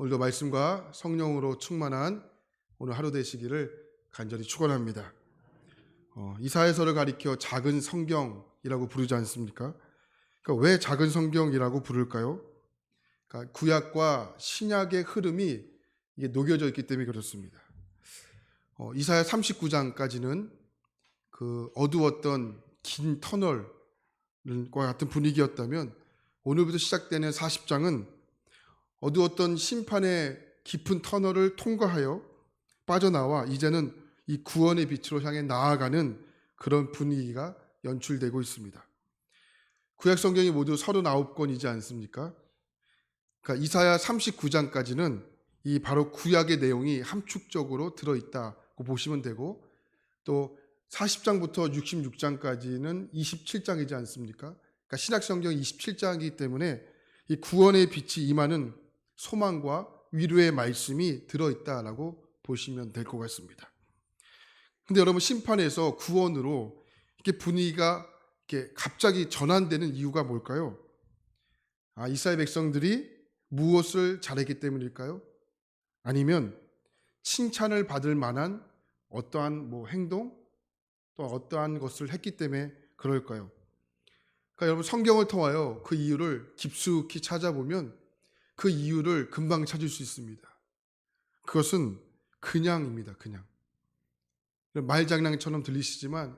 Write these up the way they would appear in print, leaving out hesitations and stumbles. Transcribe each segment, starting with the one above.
오늘도 말씀과 성령으로 충만한 오늘 하루 되시기를 간절히 축원합니다. 이사야서를 가리켜 작은 성경이라고 부르지 않습니까? 그러니까 왜 작은 성경이라고 부를까요? 그러니까 구약과 신약의 흐름이 이게 녹여져 있기 때문에 그렇습니다. 이사야 39장까지는 그 어두웠던 긴 터널과 같은 분위기였다면 오늘부터 시작되는 40장은 어두웠던 심판의 깊은 터널을 통과하여 빠져나와 이제는 이 구원의 빛으로 향해 나아가는 그런 분위기가 연출되고 있습니다. 구약 성경이 모두 39권이지 않습니까? 그러니까 이사야 39장까지는 이 바로 구약의 내용이 함축적으로 들어있다고 보시면 되고, 또 40장부터 66장까지는 27장이지 않습니까? 그러니까 신약 성경 27장이기 때문에 이 구원의 빛이 임하는 소망과 위로의 말씀이 들어있다라고 보시면 될 것 같습니다. 근데 여러분, 심판에서 구원으로 이렇게 분위기가 이렇게 갑자기 전환되는 이유가 뭘까요? 이스라엘 백성들이 무엇을 잘했기 때문일까요? 아니면 칭찬을 받을 만한 어떠한 행동, 또 어떠한 것을 했기 때문에 그럴까요? 그러니까 여러분, 성경을 통하여 그 이유를 깊숙이 찾아보면 그 이유를 금방 찾을 수 있습니다. 그것은 그냥입니다. 그냥. 말장난처럼 들리시지만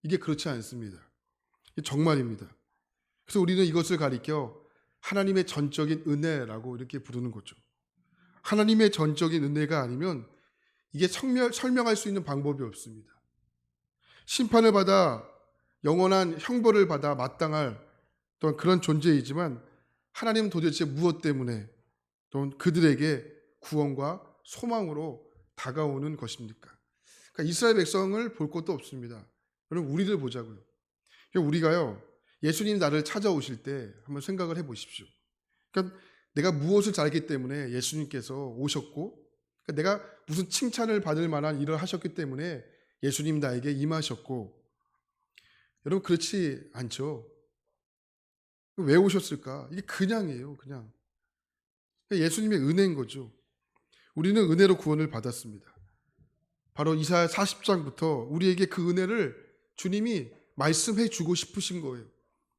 이게 그렇지 않습니다. 정말입니다. 그래서 우리는 이것을 가리켜 하나님의 전적인 은혜라고 이렇게 부르는 거죠. 하나님의 전적인 은혜가 아니면 이게 설명할 수 있는 방법이 없습니다. 심판을 받아 영원한 형벌을 받아 마땅할 또한 그런 존재이지만 하나님은 도대체 무엇 때문에 또는 그들에게 구원과 소망으로 다가오는 것입니까? 그러니까 이스라엘 백성을 볼 것도 없습니다. 여러분, 우리를 보자고요. 우리가요, 예수님 나를 찾아오실 때 한번 생각을 해보십시오. 그러니까 내가 무엇을 잘했기 때문에 예수님께서 오셨고, 그러니까 내가 무슨 칭찬을 받을 만한 일을 하셨기 때문에 예수님 나에게 임하셨고, 여러분, 그렇지 않죠. 왜 오셨을까? 이게 그냥이에요. 그냥 예수님의 은혜인 거죠. 우리는 은혜로 구원을 받았습니다. 바로 이사야 40장부터 우리에게 그 은혜를 주님이 말씀해 주고 싶으신 거예요.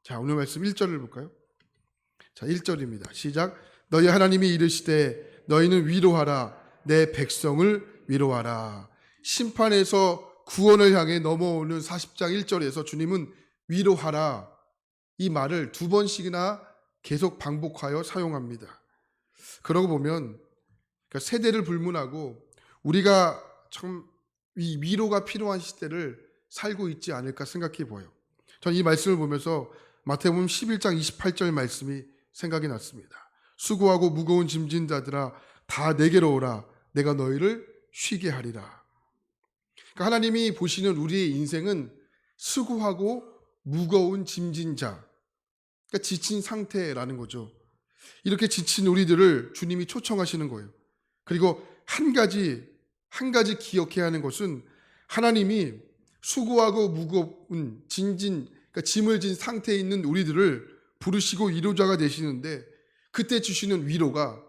자, 오늘 말씀 1절을 볼까요? 자, 1절입니다. 시작. 너희 하나님이 이르시되 너희는 위로하라. 내 백성을 위로하라. 심판에서 구원을 향해 넘어오는 40장 1절에서 주님은 위로하라, 이 말을 두 번씩이나 계속 반복하여 사용합니다. 그러고 보면 세대를 불문하고 우리가 참 이 위로가 필요한 시대를 살고 있지 않을까 생각해 보여요. 저는 이 말씀을 보면서 마태복음 11장 28절 말씀이 생각이 났습니다. 수고하고 무거운 짐진 자들아 다 내게로 오라. 내가 너희를 쉬게 하리라. 그러니까 하나님이 보시는 우리의 인생은 수고하고 무거운 짐진 자, 그러니까 지친 상태라는 거죠. 이렇게 지친 우리들을 주님이 초청하시는 거예요. 그리고 한 가지 기억해야 하는 것은 하나님이 수고하고 무거운 그러니까 짐을 진 상태에 있는 우리들을 부르시고 위로자가 되시는데, 그때 주시는 위로가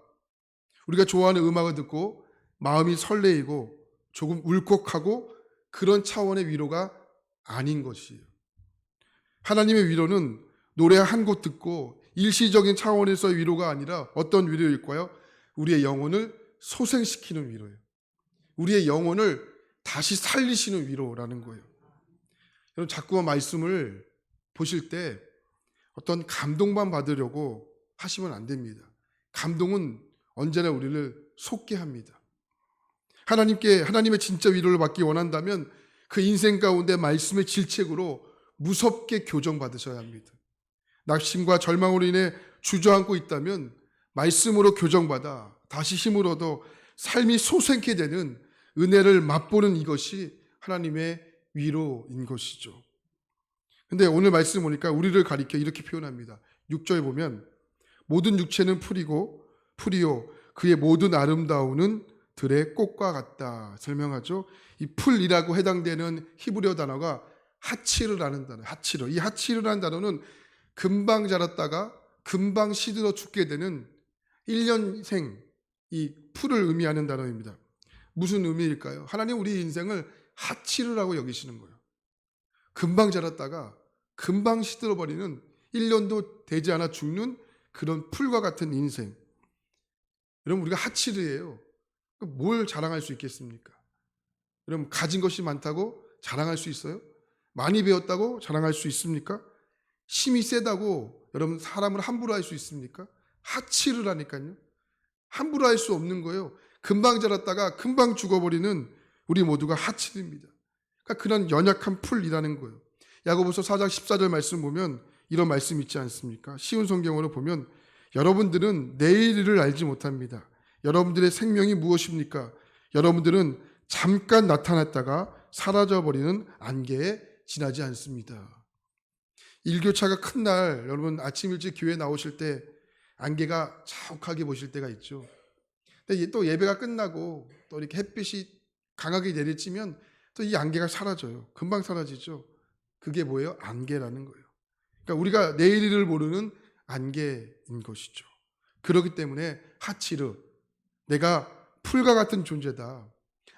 우리가 좋아하는 음악을 듣고 마음이 설레이고 조금 울컥하고 그런 차원의 위로가 아닌 것이에요. 하나님의 위로는 노래 한 곡 듣고 일시적인 차원에서의 위로가 아니라 어떤 위로일까요? 우리의 영혼을 소생시키는 위로예요. 우리의 영혼을 다시 살리시는 위로라는 거예요. 여러분, 자꾸만 말씀을 보실 때 어떤 감동만 받으려고 하시면 안 됩니다. 감동은 언제나 우리를 속게 합니다. 하나님의 진짜 위로를 받기 원한다면 그 인생 가운데 말씀의 질책으로 무섭게 교정받으셔야 합니다. 낙심과 절망으로 인해 주저앉고 있다면 말씀으로 교정받아 다시 힘을 얻어 삶이 솟게 되는 은혜를 맛보는 이것이 하나님의 위로인 것이죠. 근데 오늘 말씀 보니까 우리를 가리켜 이렇게 표현합니다. 6절에 보면 모든 육체는 풀이요 그의 모든 아름다움은 들의 꽃과 같다 설명하죠. 이 풀이라고 해당되는 히브리어 단어가 하치르라는 단어. 이 하치르라는 단어는 금방 자랐다가 금방 시들어 죽게 되는 1년생, 이 풀을 의미하는 단어입니다. 무슨 의미일까요? 하나님 우리 인생을 하치르라고 여기시는 거예요. 금방 자랐다가 금방 시들어버리는 1년도 되지 않아 죽는 그런 풀과 같은 인생. 여러분 우리가 하치르예요. 뭘 자랑할 수 있겠습니까? 여러분 가진 것이 많다고 자랑할 수 있어요? 많이 배웠다고 자랑할 수 있습니까? 힘이 세다고 여러분 사람을 함부로 할 수 있습니까? 하치르라니까요. 함부로 할 수 없는 거예요. 금방 자랐다가 금방 죽어버리는 우리 모두가 하치르입니다. 그러니까 그런 연약한 풀이라는 거예요. 야고보서 4장 14절 말씀 보면 이런 말씀 있지 않습니까? 쉬운 성경으로 보면 여러분들은 내일을 알지 못합니다. 여러분들의 생명이 무엇입니까? 여러분들은 잠깐 나타났다가 사라져버리는 안개에 지나지 않습니다. 일교차가 큰 날 여러분 아침 일찍 교회 나오실 때 안개가 자욱하게 보실 때가 있죠. 근데 또 예배가 끝나고 또 이렇게 햇빛이 강하게 내리치면 또 이 안개가 사라져요. 금방 사라지죠. 그게 뭐예요? 안개라는 거예요. 그러니까 우리가 내일을 모르는 안개인 것이죠. 그렇기 때문에 하치르, 내가 풀과 같은 존재다.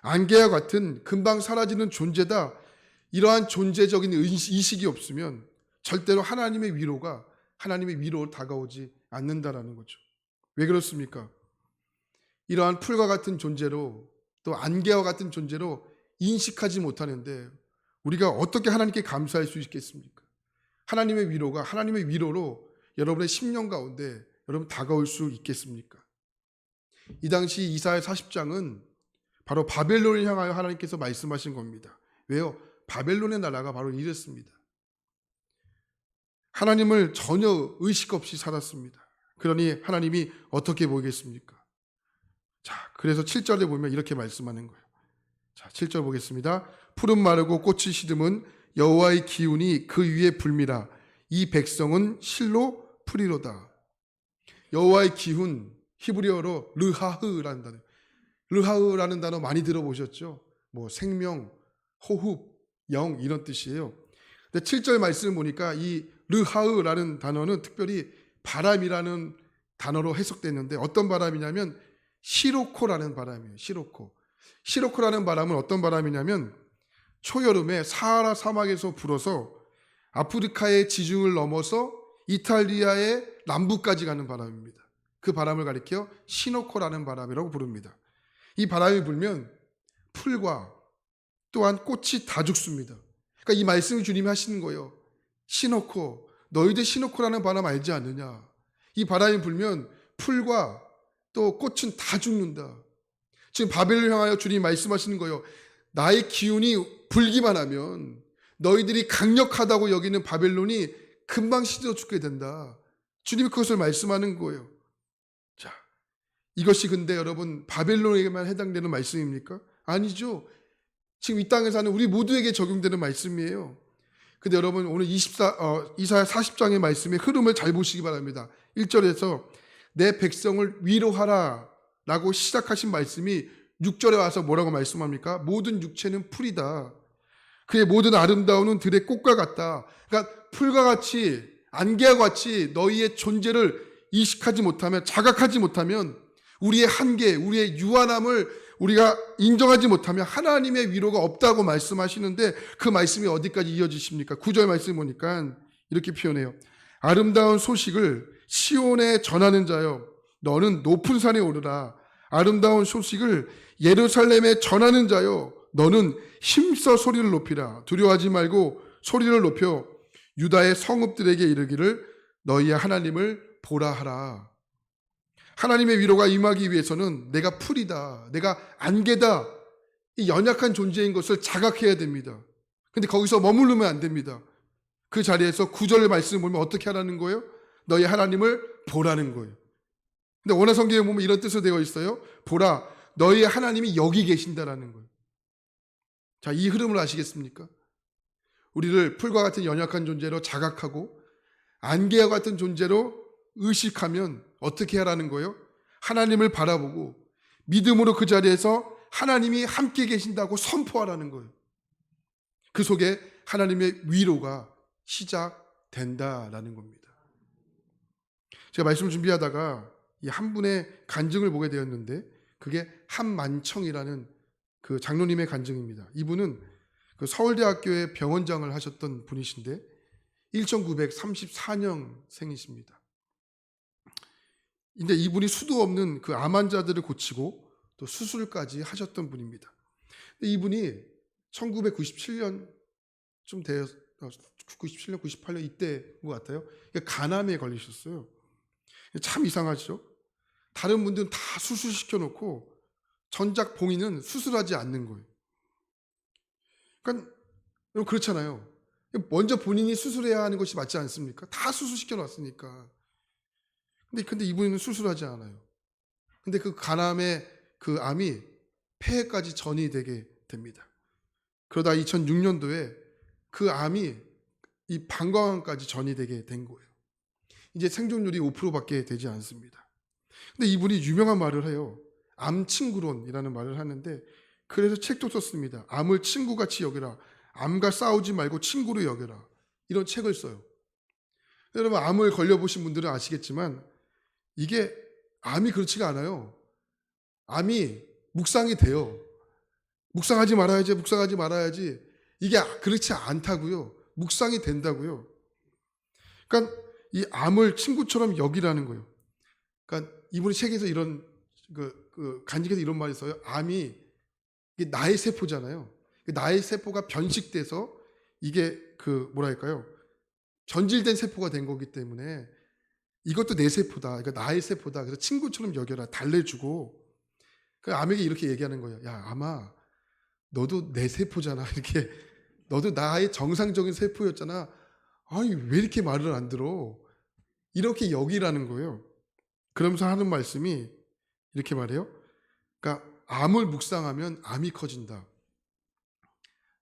안개와 같은 금방 사라지는 존재다. 이러한 존재적인 이식이 없으면 절대로 하나님의 위로로 다가오지 않는다라는 거죠. 왜 그렇습니까? 이러한 풀과 같은 존재로 또 안개와 같은 존재로 인식하지 못하는데 우리가 어떻게 하나님께 감사할 수 있겠습니까? 하나님의 위로로 여러분의 심령 가운데 여러분 다가올 수 있겠습니까? 이 당시 이사야 40장은 바로 바벨론을 향하여 하나님께서 말씀하신 겁니다. 왜요? 바벨론의 나라가 바로 이랬습니다. 하나님을 전혀 의식 없이 살았습니다. 그러니 하나님이 어떻게 보이겠습니까? 자, 그래서 7절에 보면 이렇게 말씀하는 거예요. 자, 7절 보겠습니다. 푸른 마르고 꽃이 시듬은 여호와의 기운이 그 위에 불미라. 이 백성은 실로 풀이로다. 여호와의 기운, 히브리어로 르하흐라는 단어. 르하흐라는 단어 많이 들어보셨죠? 뭐 생명, 호흡, 영 이런 뜻이에요. 근데 7절 말씀을 보니까 이 르하흐라는 단어는 특별히 바람이라는 단어로 해석됐는데 어떤 바람이냐면 시로코라는 바람이에요. 시로코라는 바람은 어떤 바람이냐면 초여름에 사하라 사막에서 불어서 아프리카의 지중을 넘어서 이탈리아의 남부까지 가는 바람입니다. 그 바람을 가리켜 시노코라는 바람이라고 부릅니다. 이 바람이 불면 풀과 또한 꽃이 다 죽습니다. 그러니까 이 말씀을 주님이 하시는 거예요. 시노코, 너희들 시노코라는 바람 알지 않느냐? 이 바람이 불면 풀과 또 꽃은 다 죽는다. 지금 바벨을 향하여 주님이 말씀하시는 거예요. 나의 기운이 불기만 하면 너희들이 강력하다고 여기는 바벨론이 금방 시들어 죽게 된다. 주님이 그것을 말씀하는 거예요. 자, 이것이 근데 여러분 바벨론에게만 해당되는 말씀입니까? 아니죠. 지금 이 땅에 사는 우리 모두에게 적용되는 말씀이에요. 근데 여러분 오늘 이사야 40장의 말씀의 흐름을 잘 보시기 바랍니다. 1절에서 내 백성을 위로하라 라고 시작하신 말씀이 6절에 와서 뭐라고 말씀합니까? 모든 육체는 풀이다. 그의 모든 아름다움은 들의 꽃과 같다. 그러니까 풀과 같이 안개와 같이 너희의 존재를 이식하지 못하면 자각하지 못하면 우리의 한계, 우리의 유한함을 우리가 인정하지 못하면 하나님의 위로가 없다고 말씀하시는데 그 말씀이 어디까지 이어지십니까? 9절 말씀 보니까 이렇게 표현해요. 아름다운 소식을 시온에 전하는 자여 너는 높은 산에 오르라. 아름다운 소식을 예루살렘에 전하는 자여 너는 힘써 소리를 높이라. 두려워하지 말고 소리를 높여 유다의 성읍들에게 이르기를 너희의 하나님을 보라 하라. 하나님의 위로가 임하기 위해서는 내가 풀이다. 내가 안개다. 이 연약한 존재인 것을 자각해야 됩니다. 근데 거기서 머무르면 안 됩니다. 그 자리에서 9절 말씀을 보면 어떻게 하라는 거예요? 너희 하나님을 보라는 거예요. 근데 원어 성경에 보면 이런 뜻으로 되어 있어요. 보라, 너희의 하나님이 여기 계신다라는 거예요. 자, 이 흐름을 아시겠습니까? 우리를 풀과 같은 연약한 존재로 자각하고 안개와 같은 존재로 의식하면 어떻게 하라는 거예요? 하나님을 바라보고 믿음으로 그 자리에서 하나님이 함께 계신다고 선포하라는 거예요. 그 속에 하나님의 위로가 시작된다라는 겁니다. 제가 말씀을 준비하다가 이 한 분의 간증을 보게 되었는데 그게 한만청이라는 그 장로님의 간증입니다. 이분은 그 서울대학교의 병원장을 하셨던 분이신데 1934년생이십니다. 근데 이분이 수도 없는 그 암 환자들을 고치고 또 수술까지 하셨던 분입니다. 근데 이분이 1997년쯤 되어 97년, 98년 이때인 것 같아요. 간암에 걸리셨어요. 참 이상하죠. 다른 분들은 다 수술시켜 놓고 전작 봉인은 수술하지 않는 거예요. 그러니까 그렇잖아요. 먼저 본인이 수술해야 하는 것이 맞지 않습니까? 다 수술시켜 놨으니까. 근데 이분은 수술하지 않아요. 근데 그 간암의 그 암이 폐해까지 전이 되게 됩니다. 그러다 2006년도에 그 암이 이 방광암까지 전이 되게 된 거예요. 이제 생존율이 5%밖에 되지 않습니다. 근데 이분이 유명한 말을 해요. 암친구론이라는 말을 하는데 그래서 책도 썼습니다. 암을 친구같이 여겨라. 암과 싸우지 말고 친구로 여겨라. 이런 책을 써요. 여러분 암을 걸려보신 분들은 아시겠지만 이게 암이 그렇지가 않아요. 암이 묵상이 돼요. 묵상하지 말아야지, 묵상하지 말아야지. 이게 그렇지 않다고요. 묵상이 된다고요. 그러니까 이 암을 친구처럼 여기라는 거예요. 그러니까 이분이 책에서 이런 간직에서 이런 말이 있어요. 암이 이게 나의 세포잖아요. 나의 세포가 변식돼서 이게 뭐랄까요? 변질된 세포가 된 거기 때문에 이것도 내 세포다. 그러니까 나의 세포다. 그래서 친구처럼 여겨라. 달래주고. 그 암에게 이렇게 얘기하는 거예요. 야, 암아, 너도 내 세포잖아. 이렇게 너도 나의 정상적인 세포였잖아. 아니 왜 이렇게 말을 안 들어? 이렇게 여기라는 거예요. 그러면서 하는 말씀이 이렇게 말해요. 그러니까 암을 묵상하면 암이 커진다.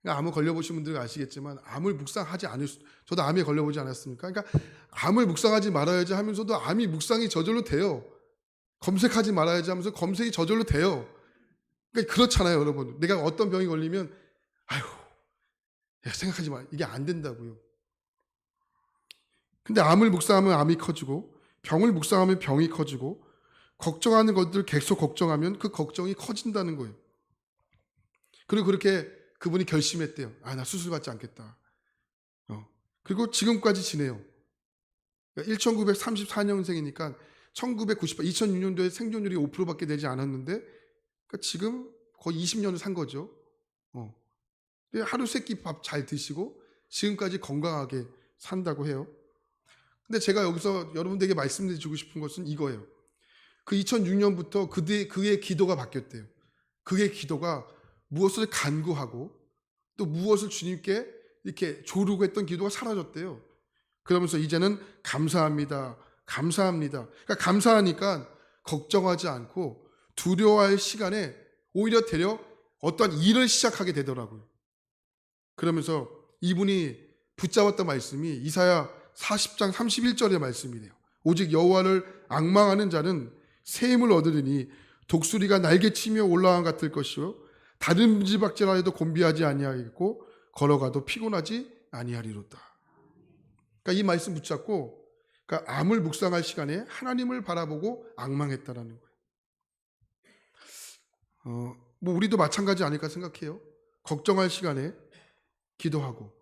그러니까 암을 걸려보신 분들은 아시겠지만 암을 묵상하지 저도 암에 걸려보지 않았습니까? 그러니까 암을 묵상하지 말아야지 하면서도 암이 묵상이 저절로 돼요. 검색하지 말아야지 하면서 검색이 저절로 돼요. 그러니까 그렇잖아요, 여러분. 내가 어떤 병이 걸리면 아유, 생각하지 마. 이게 안 된다고요. 근데 암을 묵상하면 암이 커지고 병을 묵상하면 병이 커지고 걱정하는 것들 계속 걱정하면 그 걱정이 커진다는 거예요. 그리고 그렇게 그분이 결심했대요. 아, 나 수술 받지 않겠다. 그리고 지금까지 지내요. 1934년생이니까 2006년도에 생존율이 5%밖에 되지 않았는데 그러니까 지금 거의 20년을 산 거죠. 하루 세끼 밥 잘 드시고 지금까지 건강하게 산다고 해요. 근데 제가 여기서 여러분들에게 말씀드리고 싶은 것은 이거예요. 그 2006년부터 그의 기도가 바뀌었대요. 그의 기도가 무엇을 간구하고 또 무엇을 주님께 이렇게 조르고 했던 기도가 사라졌대요. 그러면서 이제는 감사합니다. 감사합니다. 그러니까 감사하니까 걱정하지 않고 두려워할 시간에 오히려 되려 어떠한 일을 시작하게 되더라고요. 그러면서 이분이 붙잡았던 말씀이 이사야 40장 31절의 말씀이래요. 오직 여호와를 앙망하는 자는 새 힘을 얻으리니 독수리가 날개치며 올라간 같을 것이요 다른 무지박지라 해도 곤비하지 아니하겠고 걸어가도 피곤하지 아니하리로다. 그러니까 이 말씀 붙잡고 그러니까 암을 묵상할 시간에 하나님을 바라보고 앙망했다라는 거예요. 뭐 우리도 마찬가지 아닐까 생각해요. 걱정할 시간에 기도하고.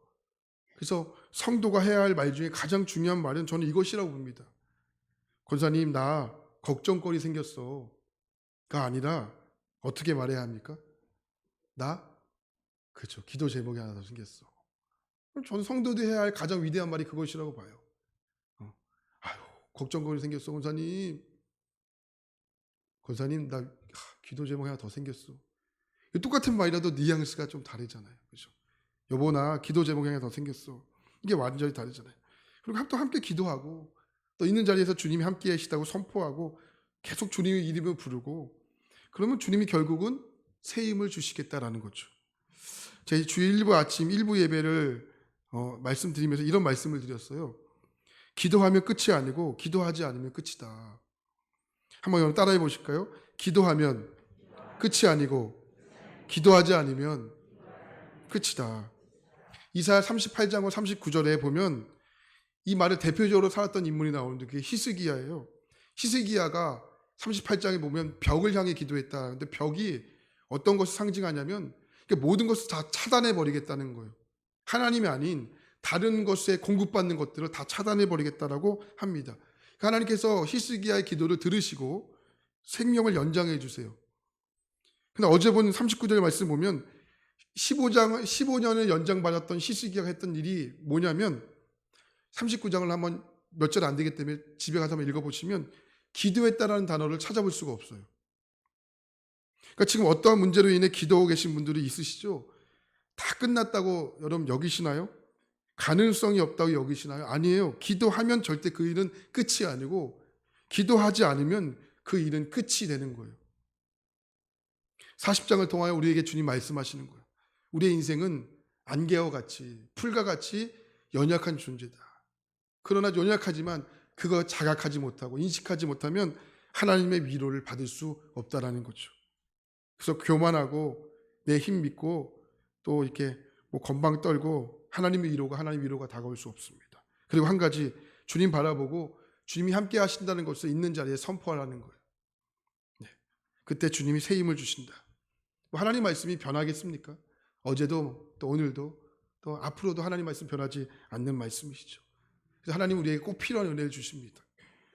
그래서 성도가 해야 할 말 중에 가장 중요한 말은 저는 이것이라고 봅니다. 권사님, 나 걱정거리 생겼어. 가 아니라 어떻게 말해야 합니까? 그렇죠. 기도 제목이 하나 더 생겼어. 저는 성도들이 해야 할 가장 위대한 말이 그것이라고 봐요. 아유, 걱정거리 생겼어, 권사님. 권사님, 나 기도 제목이 하나 더 생겼어. 똑같은 말이라도 뉘앙스가 좀 다르잖아요. 그렇죠? 여보, 나 기도 제목이 하나 더 생겼어. 이게 완전히 다르잖아요. 그리고 또 함께 기도하고 또 있는 자리에서 주님이 함께 하시다고 선포하고 계속 주님의 이름을 부르고 그러면 주님이 결국은 새 힘을 주시겠다라는 거죠. 제 주일 일부 아침 일부 예배를 말씀드리면서 이런 말씀을 드렸어요. 기도하면 끝이 아니고 기도하지 않으면 끝이다. 한번 여러분 따라해 보실까요? 기도하면 끝이 아니고 기도하지 않으면 끝이다. 이사야 38장과 39절에 보면 이 말을 대표적으로 살았던 인물이 나오는데 그게 히스기야예요. 히스기야가 38장에 보면 벽을 향해 기도했다. 근데 벽이 어떤 것을 상징하냐면 모든 것을 다 차단해 버리겠다는 거예요. 하나님이 아닌 다른 것에 공급받는 것들을 다 차단해 버리겠다라고 합니다. 하나님께서 히스기야의 기도를 들으시고 생명을 연장해 주세요. 근데 어제 본 39절 말씀 보면 15년을 연장받았던 히스기야가 했던 일이 뭐냐면 39장을 한번 몇 절 안 되기 때문에 집에 가서 한번 읽어보시면 기도했다라는 단어를 찾아볼 수가 없어요. 그러니까 지금 어떠한 문제로 인해 기도하고 계신 분들이 있으시죠? 다 끝났다고 여러분 여기시나요? 가능성이 없다고 여기시나요? 아니에요. 기도하면 절대 그 일은 끝이 아니고 기도하지 않으면 그 일은 끝이 되는 거예요. 40장을 통하여 우리에게 주님 말씀하시는 거예요. 우리의 인생은 안개와 같이 풀과 같이 연약한 존재다. 그러나 연약하지만 그거 자각하지 못하고 인식하지 못하면 하나님의 위로를 받을 수 없다라는 거죠. 그래서 교만하고 내 힘 믿고 또 이렇게 건방 떨고 하나님의 위로가 다가올 수 없습니다. 그리고 한 가지 주님 바라보고 주님이 함께 하신다는 것을 있는 자리에 선포하라는 거예요. 네. 그때 주님이 새 힘을 주신다. 하나님 말씀이 변하겠습니까? 어제도 또 오늘도 또 앞으로도 하나님 말씀 변하지 않는 말씀이시죠. 그래서 하나님 우리에게 꼭 필요한 은혜를 주십니다.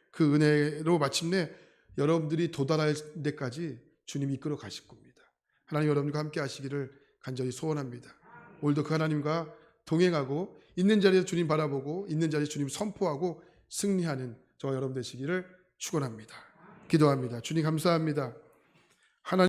그 은혜로 마침내 여러분들이 도달할 데까지 주님이 이끌어 가실 겁니다. 하나님 여러분과 함께 하시기를 간절히 소원합니다. 오늘도 그 하나님과 동행하고 있는 자리에서 주님 바라보고 있는 자리에서 주님 선포하고 승리하는 저와 여러분 되시기를 축원합니다. 기도합니다. 주님 감사합니다.